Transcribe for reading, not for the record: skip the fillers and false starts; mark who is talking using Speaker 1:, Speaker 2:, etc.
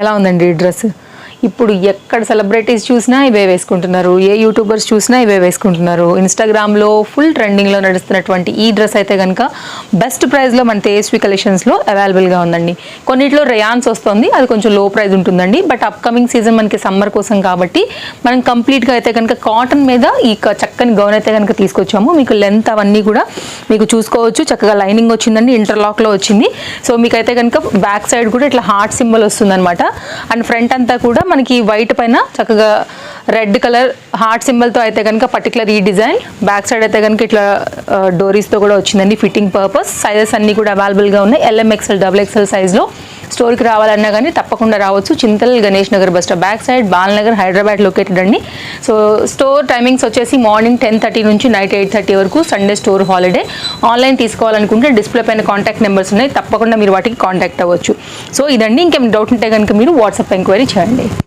Speaker 1: ఎలా ఉందండి ఈ డ్రెస్? ఇప్పుడు ఎక్కడ సెలబ్రిటీస్ చూసినా ఇవే వేసుకుంటున్నారు, ఏ యూట్యూబర్స్ చూసినా ఇవే వేసుకుంటున్నారు. ఇన్స్టాగ్రామ్లో ఫుల్ ట్రెండింగ్లో నడుస్తున్నటువంటి ఈ డ్రెస్ అయితే కనుక బెస్ట్ ప్రైస్లో మన తేజస్వి కలెక్షన్స్లో అవైలబుల్గా ఉందండి. కొన్నిట్లో రేయాన్స్ వస్తుంది, అది కొంచెం లో ప్రైస్ ఉంటుందండి. బట్ అప్కమింగ్ సీజన్ మనకి సమ్మర్ కోసం కాబట్టి మనం కంప్లీట్గా అయితే కనుక కాటన్ మీద ఈ చక్కని గౌన్ అయితే కనుక తీసుకొచ్చాము. మీకు లెంత్ అవన్నీ కూడా మీకు చూసుకోవచ్చు, చక్కగా లైనింగ్ వచ్చిందండి, ఇంటర్లాక్లో వచ్చింది. సో మీకైతే కనుక బ్యాక్ సైడ్ కూడా ఇట్లా హార్ట్ సింబల్ వస్తుందన్నమాట. అండ్ ఫ్రంట్ అంతా కూడా మనకి వైట్ పైన చక్కగా రెడ్ కలర్ హార్ట్ సింబల్తో అయితే కనుక పర్టికులర్ ఈ డిజైన్. బ్యాక్ సైడ్ అయితే కనుక ఇట్లా డోరీస్తో కూడా వచ్చిందండి ఫిట్టింగ్ పర్పస్. సైజెస్ అన్నీ కూడా అవైలబుల్గా ఉన్నాయి. LMXL XXL సైజ్లో. స్టోర్కి రావాలన్నా కానీ తప్పకుండా రావచ్చు. Chintal Ganesh Nagar bus stop back side, Balanagar, Hyderabad located అండి. సో స్టోర్ టైమింగ్స్ వచ్చేసి మార్నింగ్ 10:30 నుంచి నైట్ 8:30 వరకు. Sunday store holiday. ఆన్లైన్ తీసుకోవాలనుకుంటే డిస్ప్లే పైన కాంటాక్ట్ నెంబర్స్ ఉన్నాయి, తప్పకుండా మీరు వాటికి కాంటాక్ట్ అవ్వచ్చు. సో ఇదండి. ఇంకేమైనా డౌట్ ఉంటే కనుక మీరు వాట్సాప్ ఎంక్వైరీ చేయండి.